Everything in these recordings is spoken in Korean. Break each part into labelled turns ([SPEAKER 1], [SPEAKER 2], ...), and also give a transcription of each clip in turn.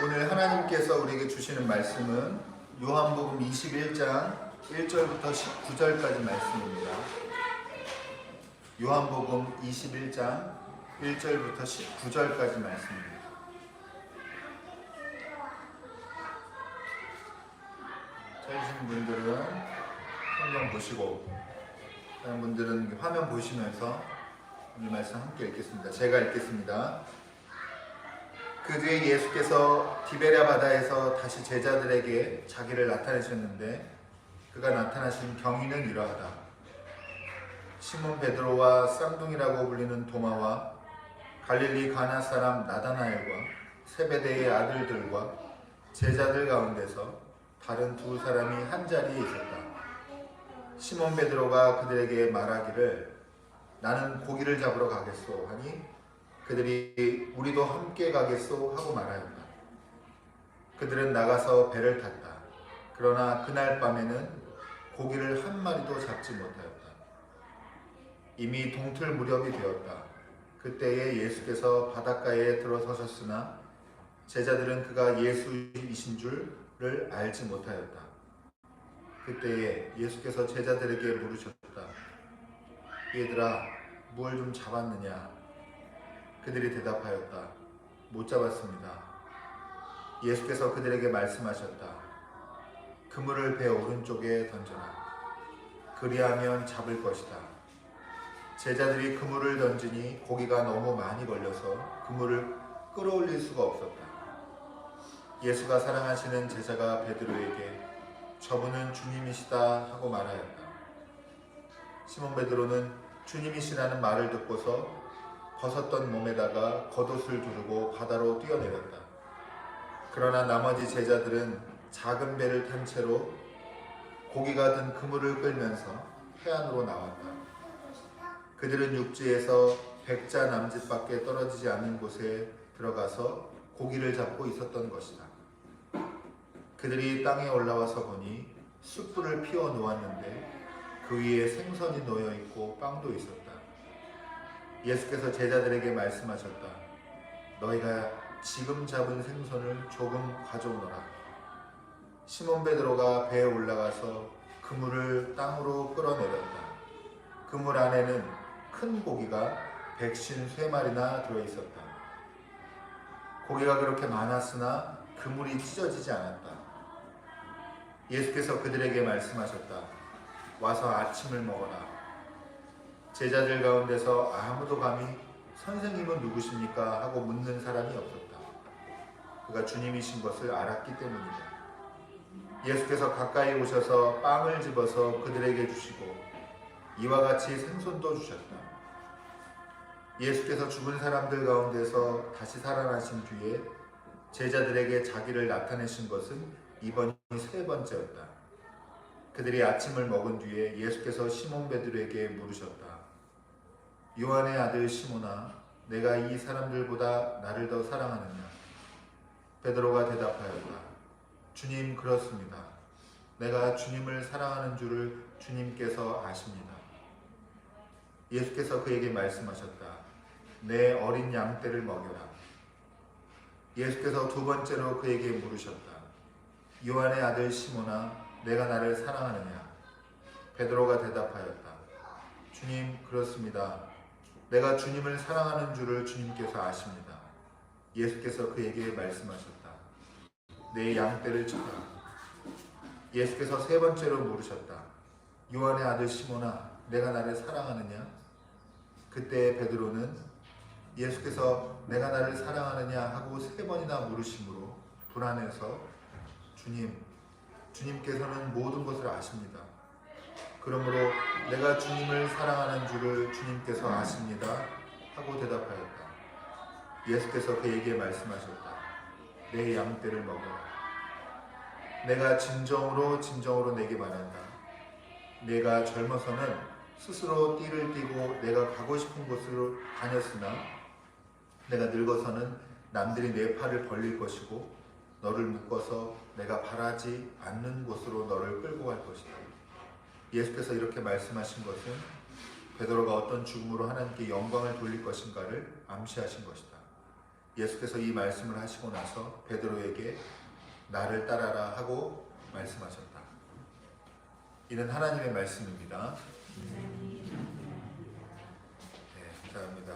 [SPEAKER 1] 오늘 하나님께서 우리에게 주시는 말씀은 요한복음 21장 1절부터 19절까지 말씀입니다. 요한복음 21장 1절부터 19절까지 말씀입니다. 찾으신 분들은 성경 보시고, 다른 분들은 화면 보시면서 오늘 말씀 함께 읽겠습니다. 제가 읽겠습니다. 그 뒤에 예수께서 디베랴 바다에서 다시 제자들에게 자기를 나타내셨는데, 그가 나타나신 경위는 이러하다. 시몬 베드로와 쌍둥이라고 불리는 도마와 갈릴리 가나 사람 나다나엘과 세베대의 아들들과 제자들 가운데서 다른 두 사람이 한 자리에 있었다. 시몬 베드로가 그들에게 말하기를 나는 고기를 잡으러 가겠소 하니, 그들이 우리도 함께 가겠소 하고 말하였다. 그들은 나가서 배를 탔다. 그러나 그날 밤에는 고기를 한 마리도 잡지 못하였다. 이미 동틀 무렵이 되었다. 그때에 예수께서 바닷가에 들어서셨으나 제자들은 그가 예수이신 줄을 알지 못하였다. 그때에 예수께서 제자들에게 물으셨다. 얘들아, 뭘 좀 잡았느냐? 그들이 대답하였다. 못 잡았습니다. 예수께서 그들에게 말씀하셨다. 그물을 배 오른쪽에 던져라. 그리하면 잡을 것이다. 제자들이 그물을 던지니 고기가 너무 많이 걸려서 그물을 끌어올릴 수가 없었다. 예수가 사랑하시는 제자가 베드로에게 저분은 주님이시다 하고 말하였다. 시몬 베드로는 주님이시라는 말을 듣고서 벗었던 몸에다가 겉옷을 두르고 바다로 뛰어내렸다. 그러나 나머지 제자들은 작은 배를 탄 채로 고기가 든 그물을 끌면서 해안으로 나왔다. 그들은 육지에서 100자 남짓밖에 떨어지지 않는 곳에 들어가서 고기를 잡고 있었던 것이다. 그들이 땅에 올라와서 보니 숯불을 피워 놓았는데 그 위에 생선이 놓여 있고 빵도 있었다. 예수께서 제자들에게 말씀하셨다. 너희가 지금 잡은 생선을 조금 가져오너라. 시몬 베드로가 배에 올라가서 그물을 땅으로 끌어내렸다. 그물 안에는 큰 고기가 153마리나 들어있었다. 고기가 그렇게 많았으나 그물이 찢어지지 않았다. 예수께서 그들에게 말씀하셨다. 와서 아침을 먹어라. 제자들 가운데서 아무도 감히 선생님은 누구십니까? 하고 묻는 사람이 없었다. 그가 주님이신 것을 알았기 때문이다. 예수께서 가까이 오셔서 빵을 집어서 그들에게 주시고 이와 같이 생선도 주셨다. 예수께서 죽은 사람들 가운데서 다시 살아나신 뒤에 제자들에게 자기를 나타내신 것은 이번이 세 번째였다. 그들이 아침을 먹은 뒤에 예수께서 시몬 베드로에게 물으셨다. 요한의 아들 시몬아, 내가 이 사람들보다 나를 더 사랑하느냐? 베드로가 대답하였다. 주님, 그렇습니다. 내가 주님을 사랑하는 줄을 주님께서 아십니다. 예수께서 그에게 말씀하셨다. 내 어린 양떼를 먹여라. 예수께서 두 번째로 그에게 물으셨다. 요한의 아들 시몬아, 내가 나를 사랑하느냐? 베드로가 대답하였다. 주님, 그렇습니다. 내가 주님을 사랑하는 줄을 주님께서 아십니다. 예수께서 그에게 말씀하셨다. 내 양떼를 쳐라. 예수께서 세 번째로 물으셨다. 요한의 아들 시몬아, 내가 나를 사랑하느냐? 그때 베드로는 예수께서 내가 나를 사랑하느냐 하고 세 번이나 물으심으로 불안해서 주님께서는 모든 것을 아십니다. 그러므로 내가 주님을 사랑하는 줄을 주님께서 아십니다 하고 대답하였다. 예수께서 그에게 말씀하셨다. 내 양떼를 먹어라. 내가 진정으로 내게 말한다. 내가 젊어서는 스스로 띠를 띠고 내가 가고 싶은 곳으로 다녔으나 내가 늙어서는 남들이 내 팔을 벌릴 것이고 너를 묶어서 내가 바라지 않는 곳으로 너를 끌고 갈 것이다. 예수께서 이렇게 말씀하신 것은 베드로가 어떤 죽음으로 하나님께 영광을 돌릴 것인가를 암시하신 것이다. 예수께서 이 말씀을 하시고 나서 베드로에게 나를 따라라 하고 말씀하셨다. 이는 하나님의 말씀입니다. 네, 감사합니다.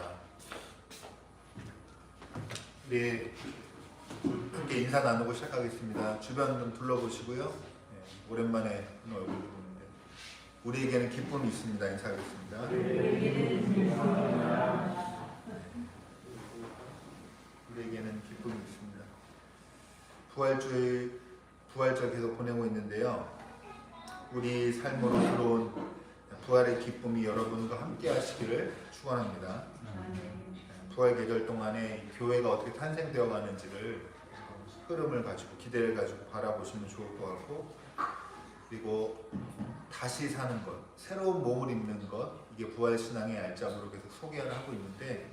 [SPEAKER 1] 우리 함께 인사 나누고 시작하겠습니다. 주변 좀 둘러보시고요. 네, 오랜만에 얼굴 보는데 우리에게는 기쁨이 있습니다. 인사하겠습니다. 우리에게는 기쁨이 있습니다. 부활절 계속 보내고 있는데요. 우리 삶으로 들어온 부활의 기쁨이 여러분과 함께 하시기를 축원합니다. 부활 계절 동안에 교회가 어떻게 탄생되어 가는지를 흐름을 가지고 기대를 가지고 바라보시면 좋을 것 같고, 그리고 다시 사는 것, 새로운 몸을 입는 것, 이게 부활 신앙의 알짜으로 계속 소개를 하고 있는데,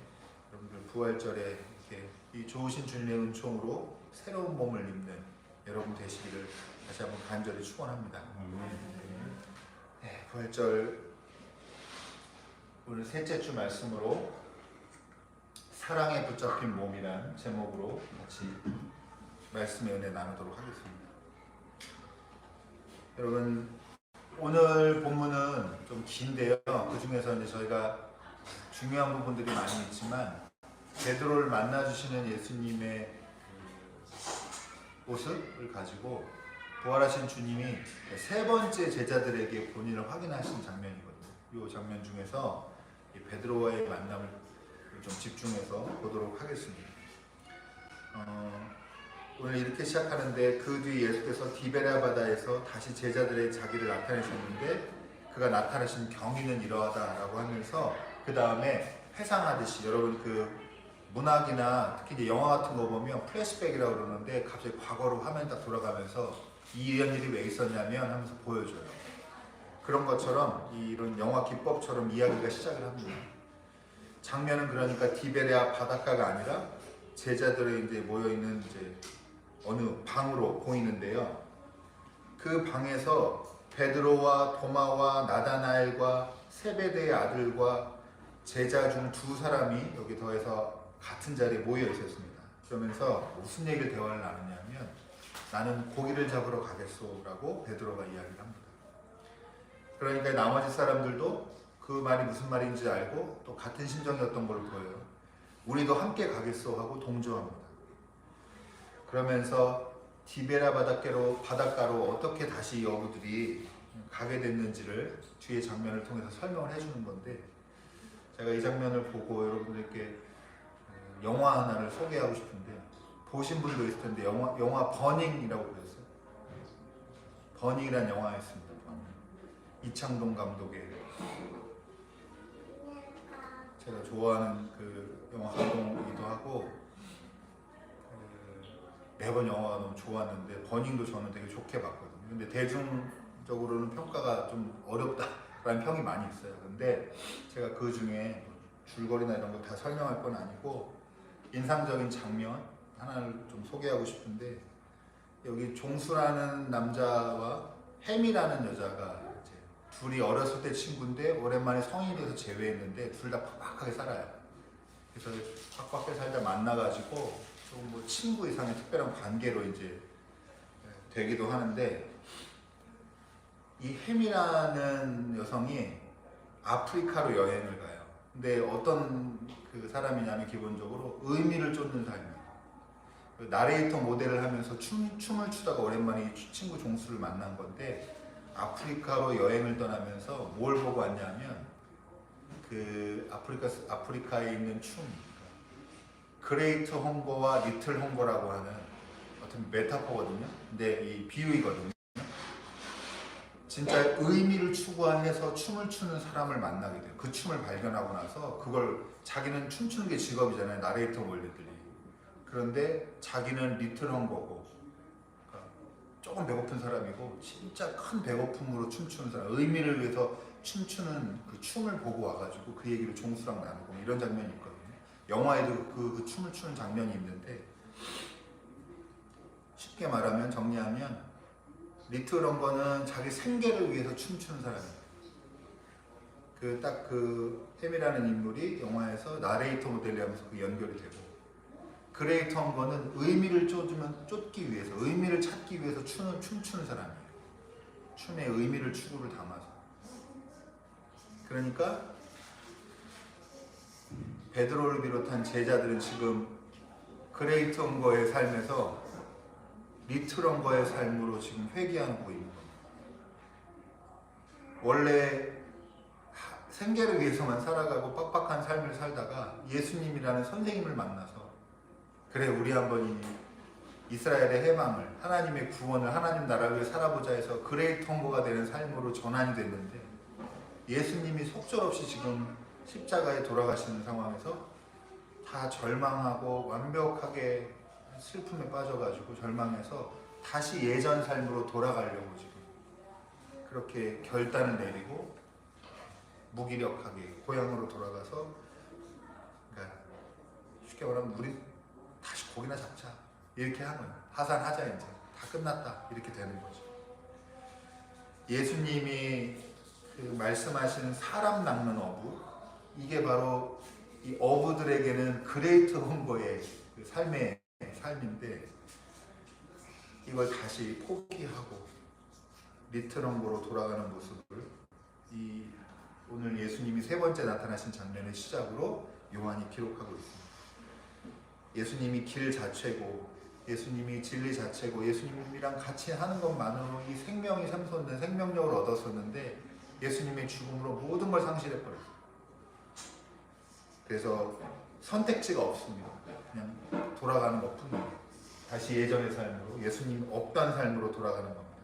[SPEAKER 1] 여러분들 부활절에 이렇게 이 좋으신 주님의 은총으로 새로운 몸을 입는 여러분 되시기를 다시 한번 간절히 축원합니다. 네, 부활절 오늘 셋째 주 말씀으로 사랑에 붙잡힌 몸이란 제목으로 같이 말씀의 은혜 나누도록 하겠습니다. 여러분, 오늘 본문은 좀 긴데요. 그 중에서 이제 저희가 중요한 부분들이 많이 있지만, 베드로를 만나주시는 예수님의 모습을 가지고 부활하신 주님이 세 번째 제자들에게 본인을 확인하신 장면이거든요. 이 장면 중에서 이 베드로와의 만남을 좀 집중해서 보도록 하겠습니다. 오늘 이렇게 시작하는데, 그 뒤 예수께서 디베랴 바다에서 다시 제자들의 자기를 나타내셨는데 그가 나타내신 경위는 이러하다라고 하면서 그 다음에 회상하듯이, 여러분 그 문학이나 특히 이제 영화 같은 거 보면 플래시백이라고 그러는데 갑자기 과거로 화면이 딱 돌아가면서 이런 일이 왜 있었냐면 하면서 보여줘요. 그런 것처럼 이런 영화 기법처럼 이야기가 시작을 합니다. 장면은 그러니까 디베랴 바닷가가 아니라 제자들이 이제 모여 있는 이제 어느 방으로 보이는데요. 그 방에서 베드로와 도마와 나다나엘과 세베대의 아들과 제자 중 두 사람이 여기 더해서 같은 자리에 모여 있었습니다. 그러면서 무슨 얘기를 대화를 나누냐면, 나는 고기를 잡으러 가겠소라고 베드로가 이야기를 합니다. 그러니까 나머지 사람들도 그 말이 무슨 말인지 알고 또 같은 심정이었던 걸로 보여요. 우리도 함께 가겠소 하고 동조합니다. 그러면서 디베랴 바닷가로 어떻게 다시 이 어부들이 가게 됐는지를 뒤에 장면을 통해서 설명을 해주는 건데, 제가 이 장면을 보고 여러분들께 영화 하나를 소개하고 싶은데, 보신 분도 있을 텐데 영화 버닝이라고 보셨어요? 버닝이라는 영화였습니다. 이창동 감독의, 제가 좋아하는 그 영화 감독이기도 하고 매번 영화가 너무 좋았는데, 버닝도 저는 되게 좋게 봤거든요. 근데 대중적으로는 평가가 좀 어렵다라는 평이 많이 있어요. 근데 제가 그 중에 줄거리나 이런 거 다 설명할 건 아니고 인상적인 장면 하나를 좀 소개하고 싶은데, 여기 종수라는 남자와 햄이라는 여자가 이제 둘이 어렸을 때 친구인데 오랜만에 성인이 돼서 재회했는데 둘 다 팍팍하게 살아요. 그래서 팍팍하게 살다 만나가지고 좀 뭐 친구 이상의 특별한 관계로 이제 되기도 하는데, 이 햄이라는 여성이 아프리카로 여행을 가요. 근데 어떤 그 사람이냐면 기본적으로 의미를 쫓는 삶이에요. 나레이터 모델을 하면서 춤을 추다가 오랜만에 친구 종수를 만난 건데, 아프리카로 여행을 떠나면서 뭘 보고 왔냐면 그 아프리카에 있는 춤, 그레이트 홍거와 리틀 홍거라고 하는 어떤 메타포거든요. 근데 이 비유이거든요. 진짜 의미를 추구해서 춤을 추는 사람을 만나게 돼요. 그 춤을 발견하고 나서 그걸, 자기는 춤추는 게 직업이잖아요, 나레이터 모델들이. 그런데 자기는 리틀 홍거고, 그러니까 조금 배고픈 사람이고 진짜 큰 배고픔으로 춤추는 사람, 의미를 위해서 춤추는 그 춤을 보고 와가지고 그 얘기를 종수랑 나누고 이런 장면이 있거든요. 영화에도 그 춤을 추는 장면이 있는데, 쉽게 말하면, 정리하면 리틀 홍거는 자기 생계를 위해서 춤추는 사람이에요. 그 햄이라는 인물이 영화에서 나레이터 모델이 하면서 그 연결이 되고, 그레이터한 거는 의미를 쫓기 위해서, 의미를 찾기 위해서 춤추는 사람이에요. 춤에 의미를 추구를 담아서. 그러니까 베드로를 비롯한 제자들은 지금 그레이터한 거의 삶에서 리틀한 거의 삶으로 지금 회귀하고 있는 겁니다. 원래 생계를 위해서만 살아가고 빡빡한 삶을 살다가 예수님이라는 선생님을 만나서, 그래 우리 한번 이스라엘의 해방을, 하나님의 구원을, 하나님 나라를 위해 살아보자 해서 그레이터가 되는 삶으로 전환이 됐는데, 예수님이 속절없이 지금 십자가에 돌아가시는 상황에서 다 절망하고 완벽하게 슬픔에 빠져가지고 절망해서 다시 예전 삶으로 돌아가려고 지금 그렇게 결단을 내리고 무기력하게 고향으로 돌아가서, 그러니까 쉽게 말하면 우리 다시 고기나 잡자 이렇게 하는 거예요. 하산하자, 이제 다 끝났다 이렇게 되는 거죠. 예수님이 그 말씀하신 사람 낚는 어부, 이게 바로 이 어부들에게는 그레이트 홈거의 그 삶인데, 이걸 다시 포기하고 리틀 홈거로 돌아가는 모습을 이 오늘 예수님이 세 번째 나타나신 장면의 시작으로 요한이 기록하고 있습니다. 예수님이 길 자체고, 예수님이 진리 자체고, 예수님이랑 같이 하는 것만으로 이 생명이 샘솟는 생명력을 얻었었는데, 예수님의 죽음으로 모든 걸 상실해버렸어요. 그래서 선택지가 없습니다. 그냥 돌아가는 것뿐이에요. 다시 예전의 삶으로, 예수님 없던 삶으로 돌아가는 겁니다.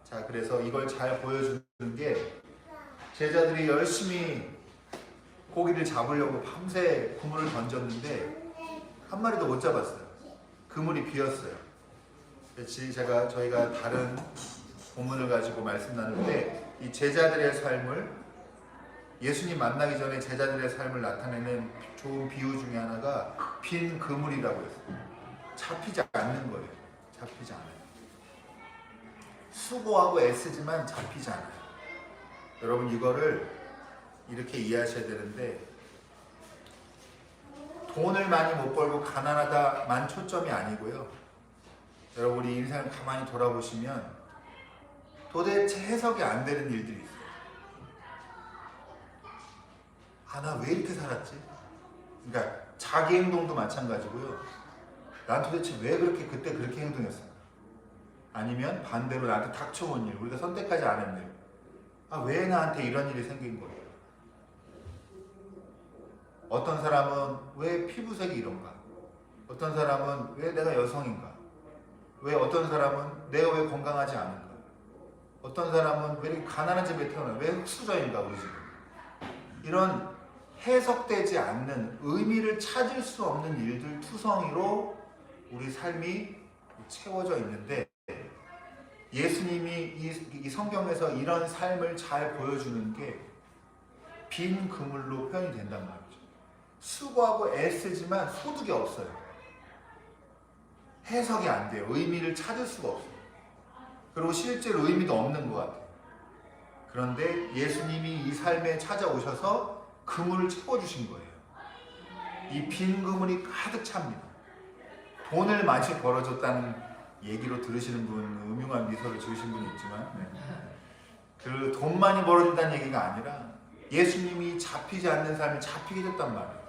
[SPEAKER 1] 자, 그래서 이걸 잘 보여주는 게, 제자들이 열심히 고기를 잡으려고 밤새 그물을 던졌는데 한 마리도 못 잡았어요. 그물이 비었어요. 저희가 다른 본문을 가지고 말씀 나누는데, 이 제자들의 삶을, 예수님 만나기 전에 제자들의 삶을 나타내는 좋은 비유 중에 하나가 빈 그물이라고 했어요. 잡히지 않는 거예요. 잡히지 않아요. 수고하고 애쓰지만 잡히지 않아요. 여러분, 이거를 이렇게 이해하셔야 되는데, 돈을 많이 못 벌고 가난하다만 초점이 아니고요. 여러분, 우리 인생을 가만히 돌아보시면 도대체 해석이 안 되는 일들이 있어요. 아, 나 왜 이렇게 살았지? 그러니까 자기 행동도 마찬가지고요. 난 도대체 왜 그때 그렇게 행동했을까? 아니면 반대로 나한테 닥쳐온 일, 우리가 선택하지 않은 일, 아, 왜 나한테 이런 일이 생긴 거예요? 어떤 사람은 왜 피부색이 이런가? 어떤 사람은 왜 내가 여성인가? 왜 어떤 사람은 내가 왜 건강하지 않은가? 어떤 사람은 왜 이렇게 가난한 집에 태어나? 왜 흙수저인가 우리 집은? 이런 해석되지 않는, 의미를 찾을 수 없는 일들 투성이로 우리 삶이 채워져 있는데, 예수님이 이 성경에서 이런 삶을 잘 보여주는 게 빈 그물로 표현이 된단 말이죠. 수고하고 애쓰지만 소득이 없어요. 해석이 안 돼요. 의미를 찾을 수가 없어요. 그리고 실제로 의미도 없는 것 같아요. 그런데 예수님이 이 삶에 찾아오셔서 그물을 채워주신 거예요. 이 빈 그물이 가득 찹니다. 돈을 많이 벌어줬다는 얘기로 들으시는 분, 음흉한 미소를 지으신 분이 있지만, 그 돈 많이 벌어준다는 얘기가 아니라 예수님이 잡히지 않는 삶을 잡히게 됐단 말이에요.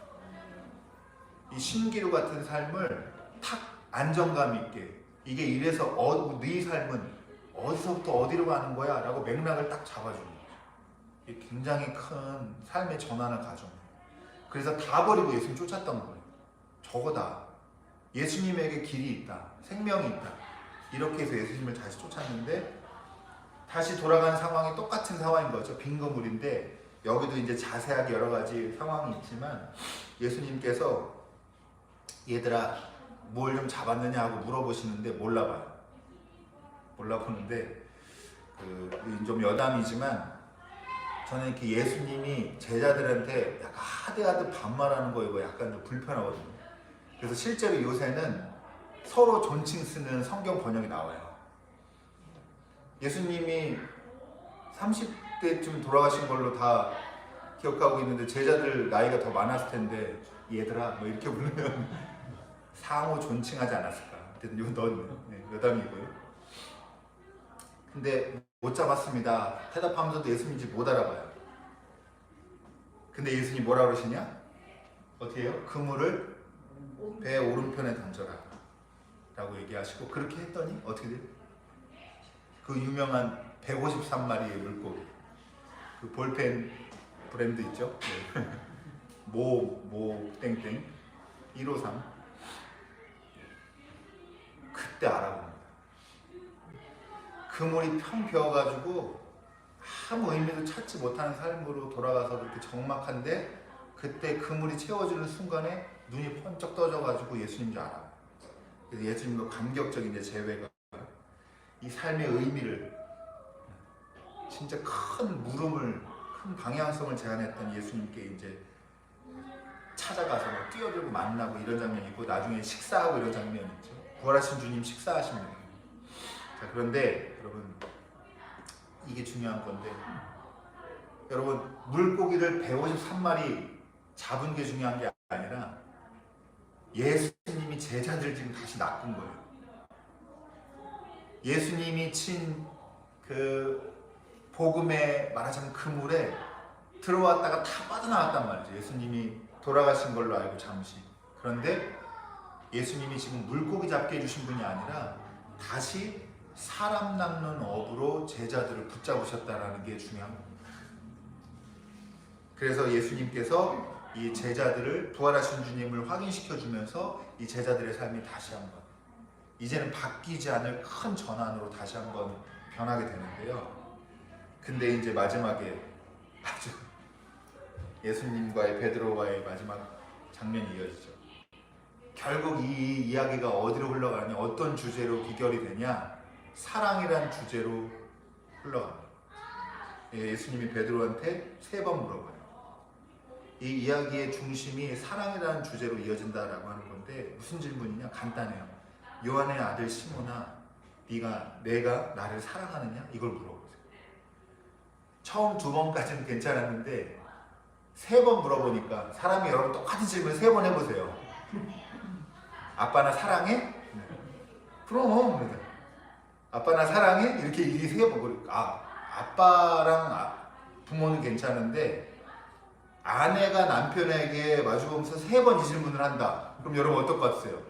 [SPEAKER 1] 이 신기루 같은 삶을 탁 안정감 있게, 이게 이래서 네 삶은 어디서부터 어디로 가는 거야? 라고 맥락을 딱 잡아주는 거죠. 이게 굉장히 큰 삶의 전환을 가져옵니다. 그래서 다 버리고 예수님 쫓았던 거예요. 저거다. 예수님에게 길이 있다. 생명이 있다. 이렇게 해서 예수님을 다시 쫓았는데, 다시 돌아간 상황이 똑같은 상황인 거죠. 빈 그물인데, 여기도 이제 자세하게 여러 가지 상황이 있지만, 예수님께서 얘들아 뭘 좀 잡았느냐 하고 물어보시는데 몰라봐요. 몰라보는데 좀 여담이지만, 저는 이렇게 예수님이 제자들한테 약간 하대하듯 반말하는 거 이거 약간 좀 불편하거든요. 그래서 실제로 요새는 서로 존칭 쓰는 성경 번역이 나와요. 예수님이 30대쯤 돌아가신 걸로 다 기억하고 있는데, 제자들 나이가 더 많았을 텐데 얘들아 뭐 이렇게 부르면 상호 존칭하지 않았을까. 넌 여담이고요. 근데 못 잡았습니다. 대답하면서도 예수님인지 못 알아봐요. 근데 예수님 뭐라 그러시냐? 어떻게 해요? 그물을 배 오른편에 던져라 라고 얘기하시고, 그렇게 했더니 어떻게 돼요? 그 유명한 153마리의 물고기, 그 볼펜 브랜드 있죠? 네. 모 땡땡 153, 그때 알아봅니다. 그물이 평 비어가지고 아무 의미도 찾지 못하는 삶으로 돌아가서 그렇게 적막한데, 그때 그물이 채워지는 순간에 눈이 번쩍 떠져가지고 예수님인 줄 알아. 그래서 예수님도 감격적인 이제 재회가 이 삶의 의미를, 진짜 큰 물음을, 큰 방향성을 제안했던 예수님께 이제 찾아가서 뭐 뛰어들고 만나고 이런 장면이 있고, 나중에 식사하고 이런 장면이 있죠. 부활하신 주님 식사하십니다. 자, 그런데 여러분, 이게 중요한 건데, 여러분, 물고기를 153마리 잡은 게 중요한 게 아니라 예수님이 제자들 지금 다시 낚은 거예요. 예수님이 친 그 복음의 말하자면 그물에 들어왔다가 다 빠져나왔단 말이죠. 예수님이 돌아가신 걸로 알고 잠시. 그런데 예수님이 지금 물고기 잡게 해주신 분이 아니라 다시 사람 낚는 업으로 제자들을 붙잡으셨다는 게 중요한 겁니다. 그래서 예수님께서 이 제자들을, 부활하신 주님을 확인시켜 주면서 이 제자들의 삶이 다시 한번, 이제는 바뀌지 않을 큰 전환으로 다시 한번 변하게 되는데요. 근데 이제 마지막에 아주 예수님과의, 베드로와의 마지막 장면이 이어지죠. 결국 이 이야기가 어디로 흘러가느냐, 어떤 주제로 귀결이 되냐, 사랑이란 주제로 흘러갑니다. 예수님이 베드로한테 3번 물어봐요. 이 이야기의 중심이 사랑이라는 주제로 이어진다라고 하는 건데, 무슨 질문이냐? 간단해요. 요한의 아들 시몬아, 내가 나를 사랑하느냐? 이걸 물어보세요. 처음 2번까지는 괜찮았는데 3번 물어보니까, 사람이 여러분 똑같은 질문 3번 해보세요. 아빠 나 사랑해? 그럼 아빠 나 사랑해? 이렇게 이 3번. 아빠랑 부모는 괜찮은데 아내가 남편에게 마주보면서 3번 이 질문을 한다. 그럼 여러분 어떨 것 같으세요?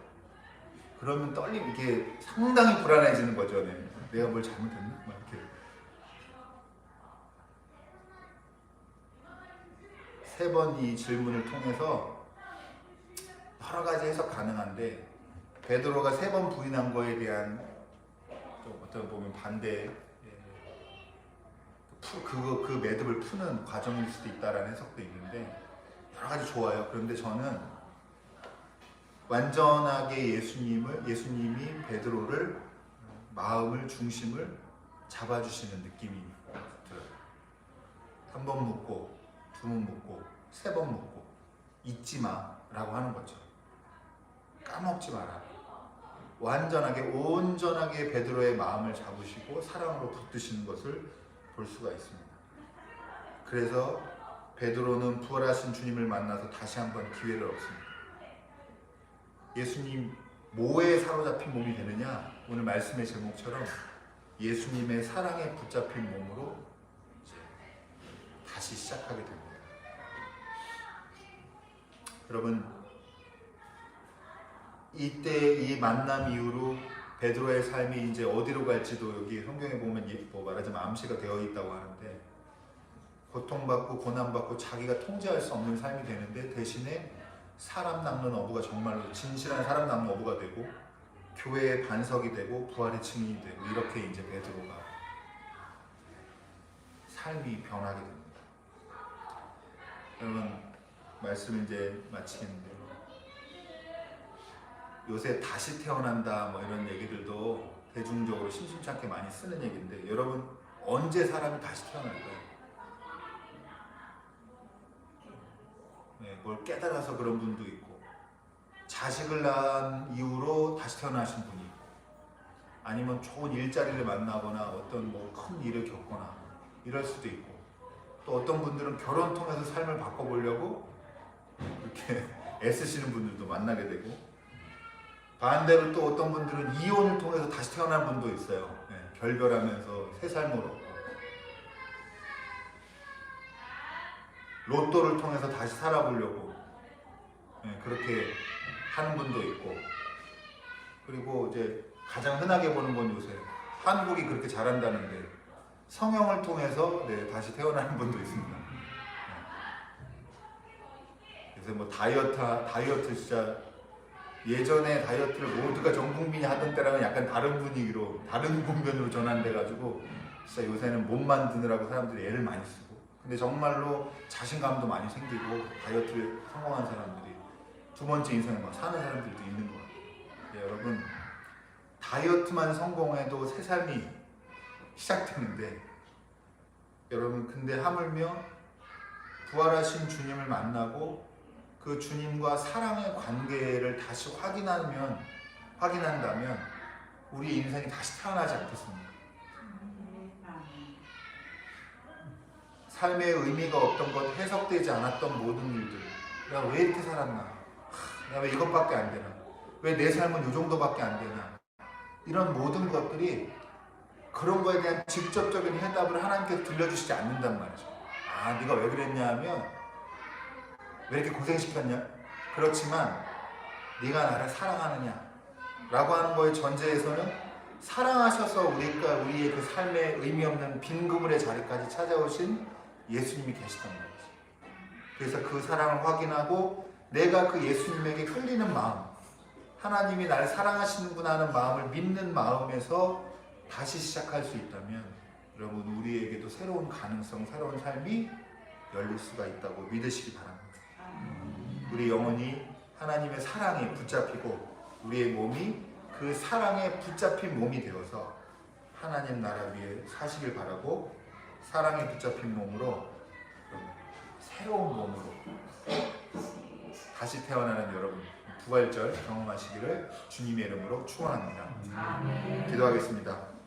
[SPEAKER 1] 그러면 이게 상당히 불안해지는 거죠. 내가 뭘 잘못했나? 이렇게. 3번 이 질문을 통해서 여러 가지 해석 가능한데, 베드로가 3번 부인한 거에 대한 좀 어떻게 보면 반대, 그 매듭을 푸는 과정일 수도 있다라는 해석도 있는데, 여러 가지 좋아요. 그런데 저는 완전하게 예수님이 베드로를, 마음을, 중심을 잡아주시는 느낌이 들어요. 1번 묻고, 2번 묻고, 3번 묻고, 잊지 마라고 하는 거죠. 까먹지 마라. 완전하게, 온전하게 베드로의 마음을 잡으시고 사랑으로 붙드시는 것을 볼 수가 있습니다. 그래서 베드로는 부활하신 주님을 만나서 다시 한번 기회를 얻습니다. 예수님 뭐에 사로잡힌 몸이 되느냐? 오늘 말씀의 제목처럼 예수님의 사랑에 붙잡힌 몸으로 이제 다시 시작하게 됩니다. 여러분, 이때 이 만남 이후로 베드로의 삶이 이제 어디로 갈지도 여기 성경에 보면 말하자면 암시가 되어 있다고 하는데, 고통받고 고난받고 자기가 통제할 수 없는 삶이 되는데, 대신에 사람 낚는 어부가 정말로 진실한 사람 낚는 어부가 되고, 교회의 반석이 되고, 부활의 증인이 되고, 이렇게 이제 베드로가 삶이 변하게 됩니다. 여러분, 말씀 이제 마치겠는데요. 요새 다시 태어난다 뭐 이런 얘기들도 대중적으로 심심찮게 많이 쓰는 얘기인데, 여러분 언제 사람이 다시 태어날까요? 뭘 깨달아서 그런 분도 있고, 자식을 낳은 이후로 다시 태어나신 분이 있고, 아니면 좋은 일자리를 만나거나 어떤 큰 일을 겪거나 이럴 수도 있고, 또 어떤 분들은 결혼 통해서 삶을 바꿔보려고 이렇게 애쓰시는 분들도 만나게 되고, 반대로 또 어떤 분들은 이혼을 통해서 다시 태어난 분도 있어요. 결별하면서 새 삶을 얻고, 로또를 통해서 다시 살아보려고 그렇게 하는 분도 있고, 그리고 이제 가장 흔하게 보는 건 요새 한국이 그렇게 잘한다는데 성형을 통해서 다시 태어나는 분도 있습니다. 요새 뭐 다이어트 진짜 예전에 다이어트를 모두가 전 국민이 하던 때랑은 약간 다른 분위기로, 다른 국면으로 전환돼가지고 진짜 요새는 몸 만드느라고 사람들이 애를 많이 쓰고, 근데 정말로 자신감도 많이 생기고 다이어트를 성공한 사람들이 두 번째 인생을 막 사는 사람들도 있는 것 같아요. 여러분, 다이어트만 성공해도 새 삶이 시작되는데, 여러분 근데 하물며 부활하신 주님을 만나고 그 주님과 사랑의 관계를 다시 확인한다면 우리 인생이 다시 태어나지 않겠습니까? 삶의 의미가 없던 것, 해석되지 않았던 모든 일들, 내가 왜 이렇게 살았나, 내가 왜 이것밖에 안 되나, 왜 내 삶은 이 정도밖에 안 되나, 이런 모든 것들이 그런 거에 대한 직접적인 해답을 하나님께서 들려주시지 않는단 말이죠. 아, 네가 왜 그랬냐 하면, 왜 이렇게 고생시켰냐? 그렇지만 네가 나를 사랑하느냐? 라고 하는 거의 전제에서는 사랑하셔서 우리의 그 삶의 의미 없는 빈 그물의 자리까지 찾아오신 예수님이 계시단 말이죠. 그래서 그 사랑을 확인하고 내가 그 예수님에게 흘리는 마음, 하나님이 나를 사랑하시는구나 하는 마음을 믿는 마음에서 다시 시작할 수 있다면, 여러분 우리에게도 새로운 가능성, 새로운 삶이 열릴 수가 있다고 믿으시기 바랍니다. 우리 영혼이 하나님의 사랑에 붙잡히고 우리의 몸이 그 사랑에 붙잡힌 몸이 되어서 하나님 나라 위에 사시길 바라고, 사랑에 붙잡힌 몸으로 새로운 몸으로 다시 태어나는 여러분 부활절 경험하시기를 주님의 이름으로 축원합니다. 기도하겠습니다.